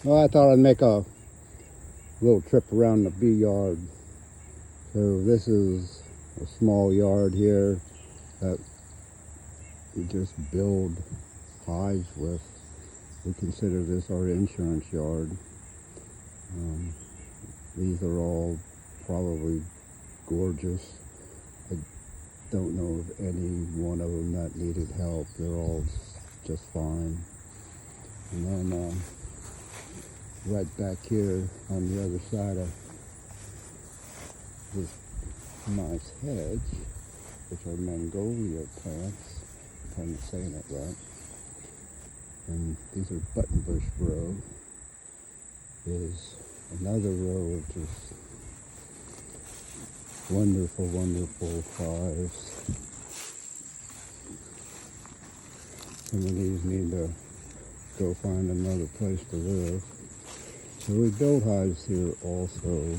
Well, I thought I'd make a little trip around the bee yard. So this is a small yard here that we just build hives with. We consider this our insurance yard. These are all probably gorgeous. I don't know of any one of them that needed help. They're all just fine. And then right back here on the other side of this nice hedge, which are magnolia plants, if I'm saying it right. And these are buttonbush row. Is another row of just wonderful, wonderful hives. Some of these need to go find another place to live. So we build hives here also.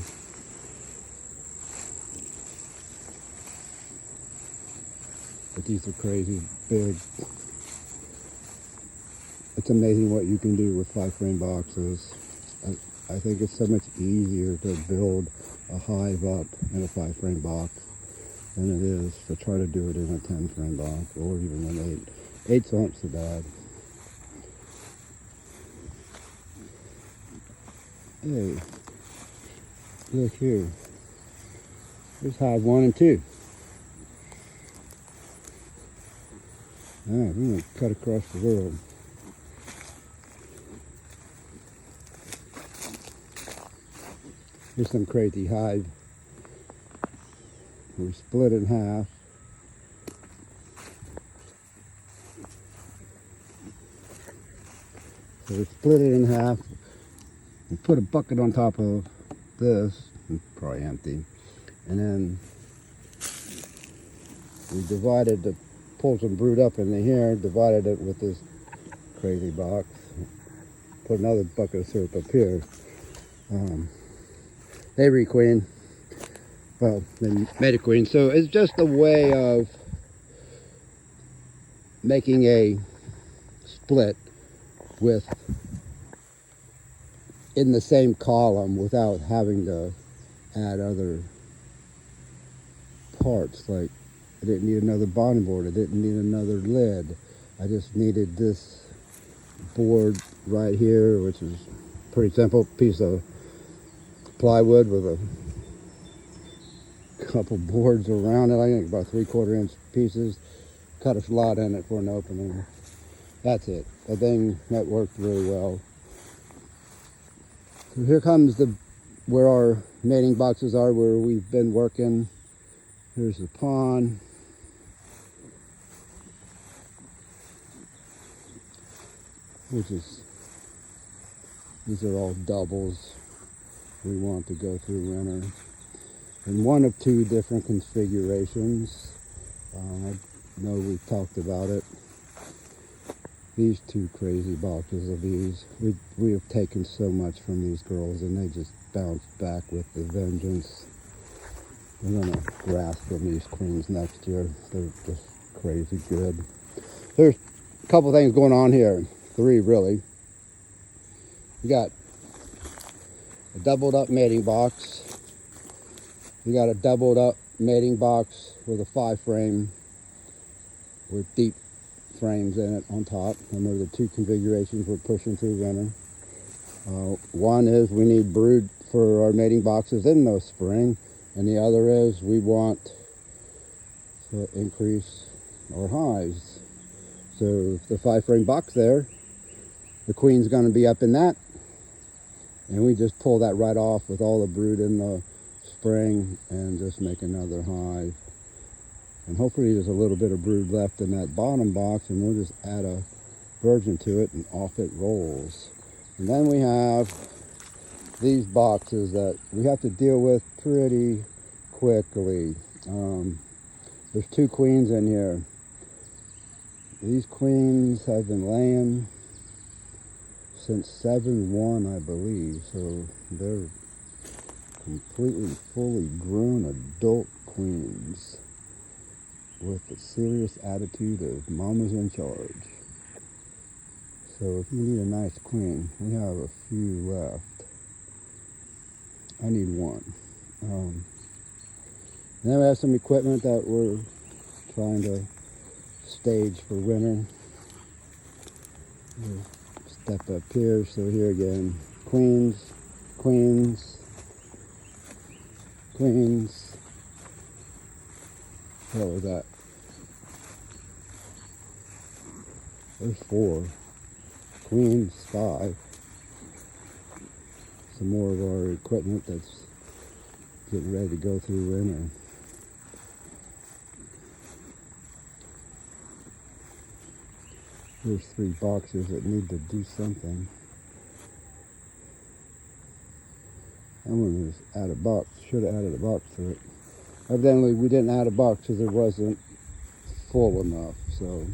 But these are crazy big. It's amazing what you can do with 5-frame boxes. I think it's so much easier to build a hive up in a 5-frame box than it is to try to do it in a 10-frame box or even an 8. 8s aren't so bad. Hey, look here. There's hive 1 and 2. All right, we're going to cut across the world. Here's some crazy hive. We split it in half. So we split it in half. We put a bucket on top of this, probably empty, and then we divided the, pulled some brood up into here, divided it with this crazy box, put another bucket of syrup up here. Avery queen, well, they made a queen. So it's just a way of making a split with in the same column without having to add other parts. Like I didn't need another bottom board, I didn't need another lid. I just needed this board right here, which is pretty simple piece of plywood with a couple boards around it. I think about 3/4 inch pieces. Cut a slot in it for an opening. That's it. I think that worked really well. So here comes where our mating boxes are, where we've been working. Here's the pond. These are all doubles we want to go through winter. In one of 2 different configurations. I know we've talked about it. These 2 crazy boxes of these. We have taken so much from these girls and they just bounce back with the vengeance. We're gonna grasp from these queens next year. They're just crazy good. There's a couple things going on here. 3 really. We got a doubled up mating box. We got a doubled up mating box with a 5-frame with deep frames in it on top. And those are the 2 configurations we're pushing through winter. One is we need brood for our mating boxes in the spring, and the other is we want to increase our hives. So the 5-frame box there, the queen's going to be up in that, and we just pull that right off with all the brood in the spring and just make another hive. And hopefully there's a little bit of brood left in that bottom box, and we'll just add a virgin to it and off it rolls. And then we have these boxes that we have to deal with pretty quickly. There's 2 queens in here. These queens have been laying since 7/1, I believe. So they're completely fully grown adult queens with a serious attitude of mama's in charge. So if you need a nice queen, we have a few left. I need one. Then we have some equipment that we're trying to stage for winter. We'll step up here. So here again, queens, queens, queens. What was that? There's 4. Queens, 5. Some more of our equipment that's getting ready to go through winter. There's 3 boxes that need to do something. I'm going to just add a box. Should have added a box to it. Evidently, we didn't add a box because it wasn't full enough. So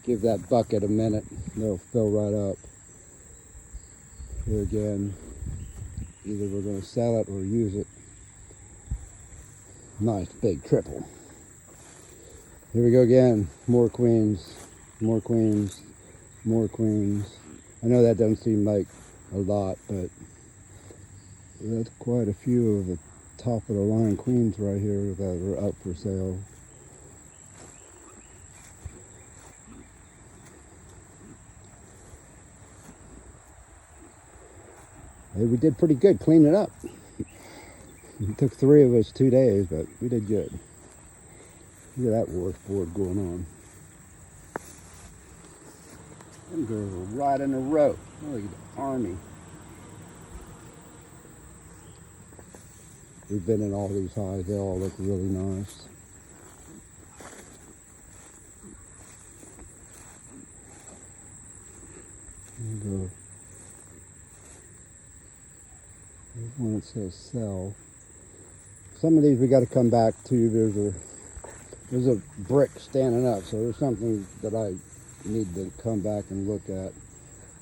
give that bucket a minute. It'll fill right up. Here again, either we're going to sell it or use it. Nice big triple. Here we go again. More queens. More queens, more queens. I know that doesn't seem like a lot, but that's quite a few of the top of the line queens right here that are up for sale. Hey, we did pretty good cleaning it up. It took 3 of us 2 days, but we did good. Look at that washboard going on. Them girls are right in a row. Look at the army. We've been in all these hives. They all look really nice. There's one that says sell. Some of these we got to come back to. There's a brick standing up, so there's something that I need to come back and look at.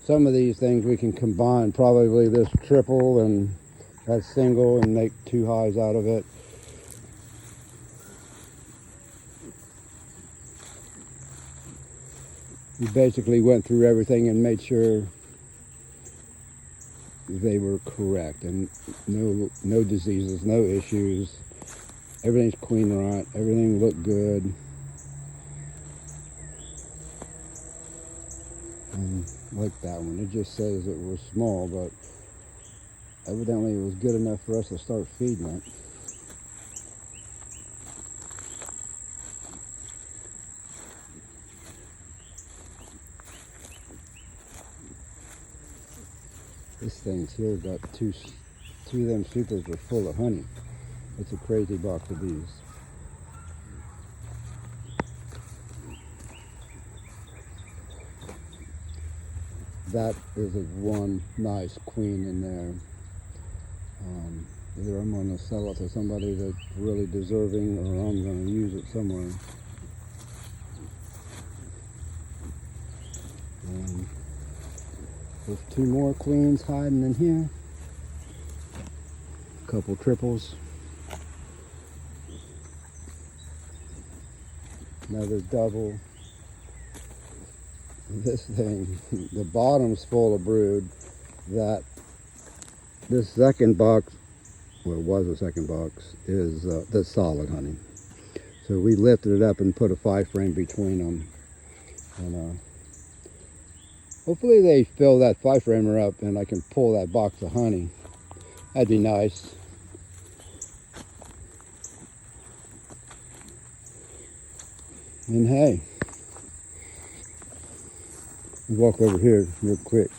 Some of these things we can combine, probably this triple and that single, and make 2 hives out of it. We basically went through everything and made sure they were correct, and no diseases, no issues. Everything's queen right, everything looked good. And like that one, it just says it was small, but evidently it was good enough for us to start feeding it. This thing's here got two of them supers are full of honey. It's a crazy box of bees. That is one nice queen in there. Either I'm going to sell it to somebody that's really deserving, or I'm going to use it somewhere. And there's 2 more queens hiding in here. A couple triples. Another double. This thing, the bottom's full of brood. That this second box, well, it was a second box, is the solid honey. So we lifted it up and put a 5 frame between them, and hopefully they fill that 5 framer up and I can pull that box of honey. That'd be nice. And hey, walk over here real quick.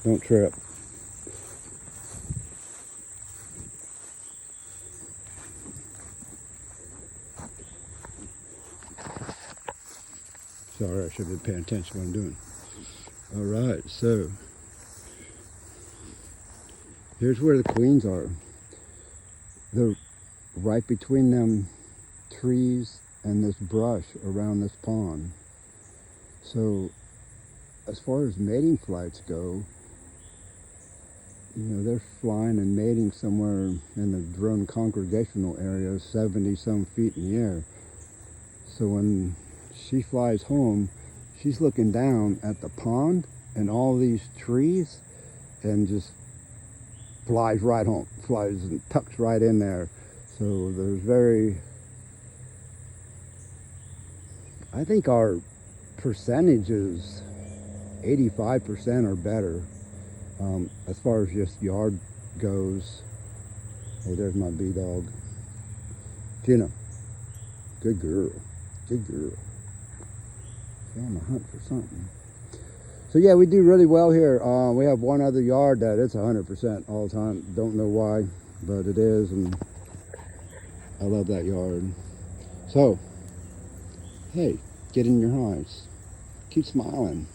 Don't trip. Sorry, I should have been paying attention to what I'm doing. All right, so here's where the queens are. They're right between them trees and this brush around this pond. So as far as mating flights go, they're flying and mating somewhere in the drone congregational area, 70 some feet in the air. So when she flies home, she's looking down at the pond and all these trees and just flies right home, flies and tucks right in there. So there's I think our percentage is 85% or better as far as just yard goes. Hey, there's my bee dog. Gina, good girl, good girl. She's on the hunt for something. So yeah, we do really well here. We have one other yard that it's 100% all the time. Don't know why, but it is, and I love that yard. So, hey, get in your hives. Keep smiling.